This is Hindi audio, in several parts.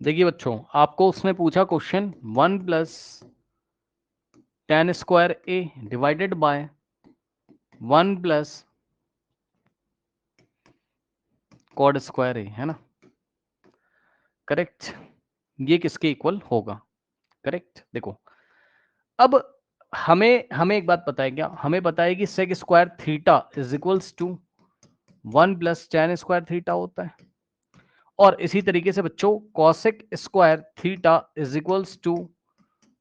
देखिए बच्चों, आपको उसमें पूछा question 1 plus ten square A divided by 1 plus cot square A, है ना? करेक्ट। ये किसके इक्वल होगा? करेक्ट। देखो, अब हमें हमें एक बात पता है क्या? हमें पता है कि sec square theta is equals to 1 plus ten square theta होता है। और इसी तरीके से बच्चों cosec square theta is equals to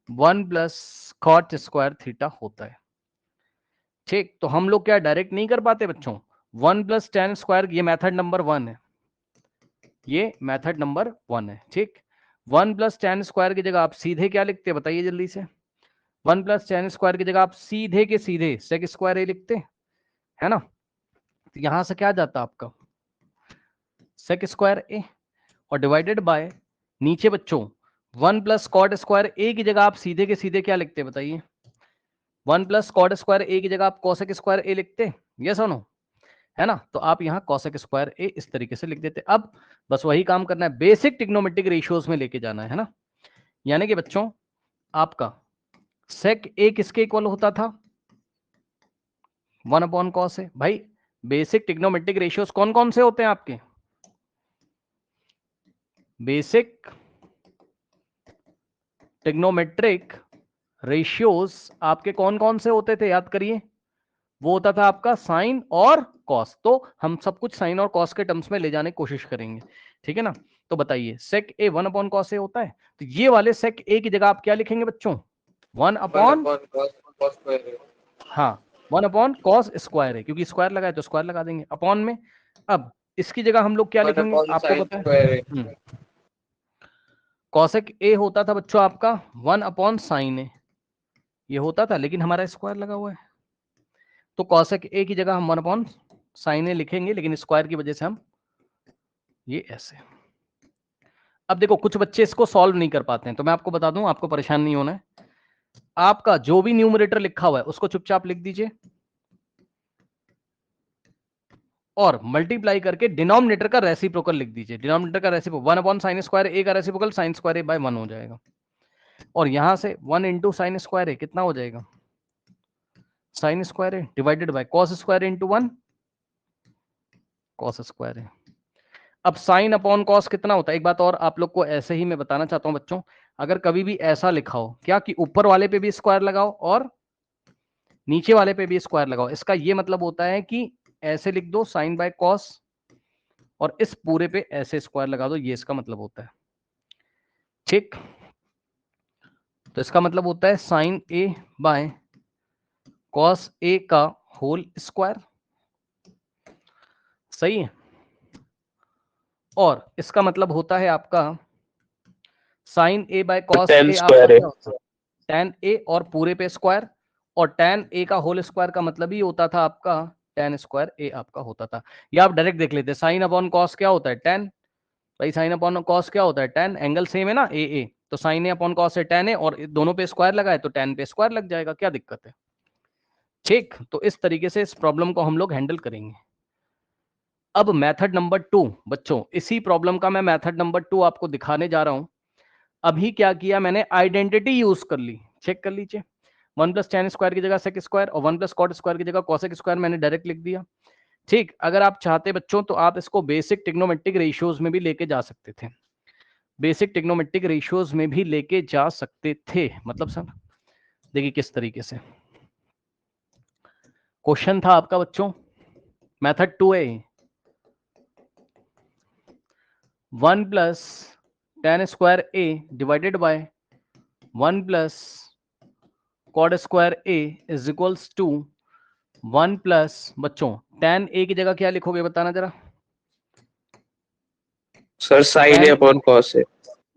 1 plus cot square theta होता है। ठीक, तो हम लोग क्या डायरेक्ट नहीं कर पाते बच्चों? 1 प्लस टेन स्क्वायर, ये मेथड नंबर 1 है, ये मेथड नंबर 1 है। ठीक, 1 प्लस टेन स्क्वायर की जगह आप सीधे क्या लिखते हैं बताइए जल्दी से? 1 प्लस टेन स्क्वायर की जगह आप सीधे के सीधे सेक स्क्वायर ए लिखते, है ना? तो यहां से क्या जाता आपका सेक स्क्वायर ए, और डिवाइडेड बाय नीचे बच्चों 1 प्लस कॉट स्क्वायर ए की जगह आप सीधे के सीधे क्या लिखते बताइए? 1 प्लस कॉट स्क्वायर ए की जगह आप कोसेक स्क्वायर ए लिखते, यस और नो, है ना? तो आप यहाँ कोसेक स्क्वायर ए इस तरीके से लिख देते। अब बस वही काम करना है, बेसिक ट्रिग्नोमेट्रिक रेशियोज में लेके जाना है ना? यानी कि बच्चों आपका सेक ए किसके इक्वल होता था? 1 अपॉन कॉस है। भाई बेसिक ट्रिग्नोमेट्रिक रेशियोज कौन कौन से होते हैं आपके? बेसिक ट्रिग्नोमेट्रिक रेशियोज आपके कौन कौन से होते थे? याद करिए। वो होता था आपका साइन और कॉस। तो हम सब कुछ साइन और कॉस के टर्म्स में ले जाने की कोशिश करेंगे, ठीक है ना? तो बताइए, सेक ए 1 अपॉन कॉस ए होता है, तो ये वाले सेक ए की जगह आप क्या लिखेंगे बच्चों? 1 अपॉन, हाँ 1 अपॉन कॉस स्क्वायर है, क्योंकि स्क्वायर लगा है तो स्क्वायर लगा देंगे अपॉन में। अब इसकी जगह हम लोग क्या लिखेंगे आपको पता है? कॉसेक ए होता था बच्चों आपका 1 अपॉन साइन ए, ये होता था, लेकिन हमारा स्क्वायर लगा हुआ है, तो कॉसेक ए की जगह हम 1 अपॉन साइन ए लिखेंगे, लेकिन स्क्वायर की वजह से हम ये ऐसे। अब देखो कुछ बच्चे इसको सॉल्व नहीं कर पाते हैं, तो मैं आपको बता दूं, आपको परेशान नहीं होना है। आपका जो भी न्यूमरेटर लिखा हुआ है उसको चुपचाप लिख दीजिए, और मल्टीप्लाई करके डिनोमिनेटर का रेसिप्रोकल लिख दीजिए। डिनोमिनेटर का रेसिप्रोकल 1 अपॉन साइन स्क्वायर ए का reciprocal sign square A bye 1 हो जाएगा, और यहां से 1 इंटू साइन स्क्वायर ए कितना हो जाएगा? Sine square A divided by cos square into 1 cos square A. अब साइन अपॉन कॉस कितना होता है? एक बात और आप लोग को ऐसे ही मैं बताना चाहता हूं बच्चों, अगर कभी भी ऐसा लिखा हो क्या कि ऊपर वाले पे भी स्क्वायर लगाओ और नीचे वाले पे भी स्क्वायर लगाओ, इसका ये मतलब होता है कि ऐसे लिख दो साइन बाय कॉस, और इस पूरे पे ऐसे स्क्वायर लगा दो, ये इसका मतलब होता है। ठीक, तो इसका मतलब होता है sign A by cos A का होल स्क्वायर, सही है? और इसका मतलब होता है आपका sign A by cos A आपका क्या होता है? टेन ए और पूरे पे स्क्वायर, और टेन ए का होल स्क्वायर का मतलब ही होता था आपका टेन स्क्वायर ए आपका होता था। या आप डायरेक्ट देख लेते, साइन अपॉन कॉस क्या होता है? टेन। भाई साइन अपॉन कॉस क्या होता है? टेन। एंगल सेम है ना, ए, तो साइन ए अपॉन कॉस से टेन है, और दोनों पे स्क्वायर लगा है तो टेन पे स्क्वायर लग जाएगा, क्या दिक्कत है? ठीक, तो इस तरीके से इस प्रॉब्लम को हम लोग हैंडल करेंगे। अब मेथड नंबर 2 बच्चों, इसी प्रॉब्लम का मैं मेथड नंबर 2 आपको दिखाने जा रहा हूं। अभी क्या किया मैंने? आइडेंटिटी यूज कर ली, चेक कर लीजिए। 1 प्लस टेन स्क्वायर की जगह सेक स्क्वायर, और 1 प्लस कॉट स्क्वायर की जगह कॉसेक स्क्वायर मैंने डायरेक्ट लिख दिया। ठीक, अगर आप चाहते बच्चों तो आप इसको बेसिक ट्रिग्नोमेट्रिक रेशियोज में भी लेके जा सकते थे, बेसिक ट्रिग्नोमेट्रिक रेशियोज में भी लेके जा सकते थे। मतलब सर देखिए किस तरीके से क्वेश्चन था आपका बच्चों, method 2A 1 plus ten square A divided by 1 plus cot square A is equals to 1 plus बच्चों टेन ए की जगह क्या लिखोगे बताना जरा? Sir sine A upon cos है।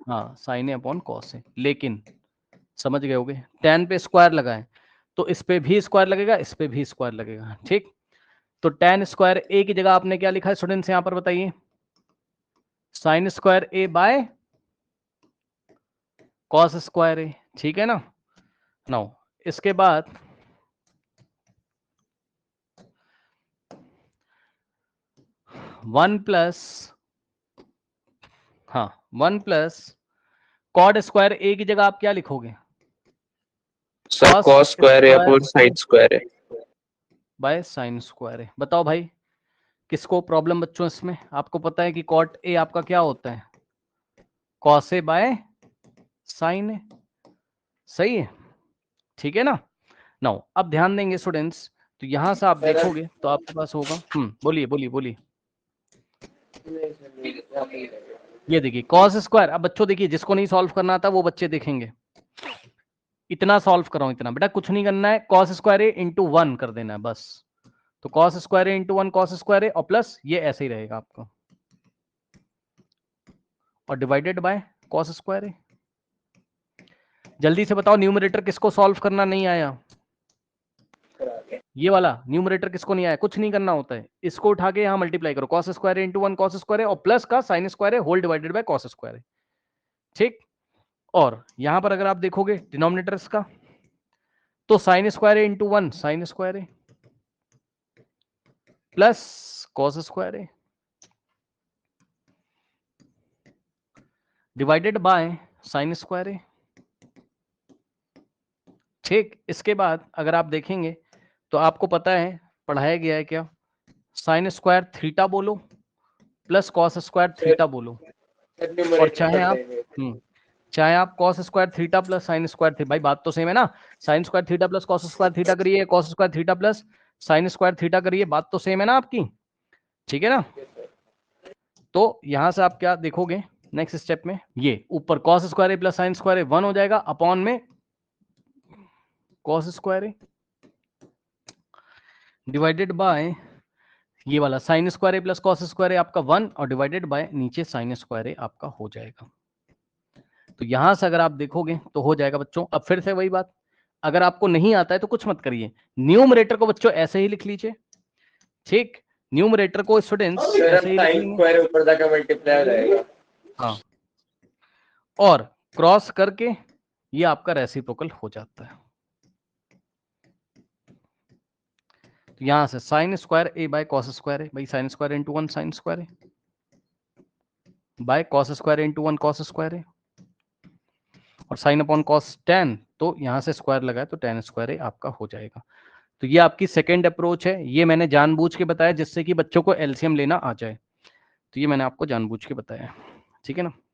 हाँ साइन ए अपॉन कॉस है, लेकिन समझ गए होगे टेन पे स्क्वायर लगाए तो इस पे भी स्क्वायर लगेगा, इस पे भी स्क्वायर लगेगा। ठीक, तो टेन स्क्वायर ए की जगह आपने क्या लिखा है स्टूडेंट्स यहां पर बताइए? Sine square A by cos square A, ठीक है ना? नाउ इसके बाद वन प्लस, हाँ 1 प्लस कॉड स्क्वायर ए की जगह आप क्या लिखोगे? सर कॉस स्क्वायर है अपॉन साइन स्क्वायर है बाय साइन स्क्वायर है। बताओ भाई किसको प्रॉब्लम बच्चों इसमें? आपको पता है कि कॉट ए आपका क्या होता है? कॉस ए बाय साइन ए, सही है, ठीक है ना। नाउ अब ध्यान देंगे स्टूडेंट्स, तो यहां से आप देखोगे तो आपके पास होगा, बोलिए बोलिए बोलिए। ये देखिए कॉस स्क्वायर। अब बच्चों देखिए, जिसको नहीं सॉल्व करना आता वो बच्चे देखेंगे, इतना सॉल्व कर रहा हूं, इतना बेटा कुछ नहीं करना है, कॉस स्क्वायर ए इंटू 1 कर देना है बस। तो कॉस स्क्वायर ए इंटू 1 कॉस स्क्वायर ए, और प्लस ये ऐसे ही रहेगा आपको, और डिवाइडेड बाय कॉस स्क्वायर ए। जल्दी से बताओ न्यूमरेटर किसको सॉल्व करना नहीं आया? ये वाला न्यूमरेटर किसको नहीं आया? कुछ नहीं करना होता है, इसको उठा के यहाँ मल्टीप्लाई करो, cos square into 1 cos square और प्लस का sine square whole divided by cos square, ठीक। और यहां पर अगर आप देखोगे डिनोमिनेटर इसका, तो sign square into 1 sine square plus cos square divided by sine square, ठीक। इसके बाद अगर आप देखेंगे तो आपको पता है पढ़ाया गया है क्या, साइन स्क्वायर थीटा बोलो प्लस कॉस स्क्वायर थीटा बोलो, और चाहे आप cos square theta plus sine square theta, भाई बात तो सेम है ना, sine square theta plus cos square theta करिए, cos square theta plus sine square theta करिए, बात तो सेम है ना आपकी, ठीक है ना। तो यहां से आप क्या देखोगे नेक्स्ट स्टेप में, ये ऊपर cos square plus sine square 1 हो जाएगा अपॉन में कॉस स्क्वायर डिवाइडेड बाय ये वाला sine square plus cos square आपका 1 और डिवाइडेड बाय नीचे साइन स्क्वायर आपका हो जाएगा। तो यहां से अगर आप देखोगे तो हो जाएगा बच्चों। अब फिर से वही बात, अगर आपको नहीं आता है तो कुछ मत करिए, न्यूमरेटर को बच्चों ऐसे ही लिख लीजिए, ठीक। न्यूमरेटर को स्टूडेंट्स ऐसे ही लिख लेंगे, ऊपर जाकर मल्टीप्लाई हो जाएगा। हाँ, और क्रॉस करके ये आपका रेसिप्रोकल हो जाता है। तो यहां से sine square A by cos square है, भाई sine square into 1 sine square है by cos square into 1 cos square है, और साइन अपॉन कॉस टेन, तो यहां से स्क्वायर लगाए तो टेन स्क्वायर आपका हो जाएगा। तो ये आपकी सेकेंड अप्रोच है, ये मैंने जानबूझ के बताया जिससे कि बच्चों को एलसीएम लेना आ जाए, तो ये मैंने आपको जानबूझ के बताया, ठीक है ना।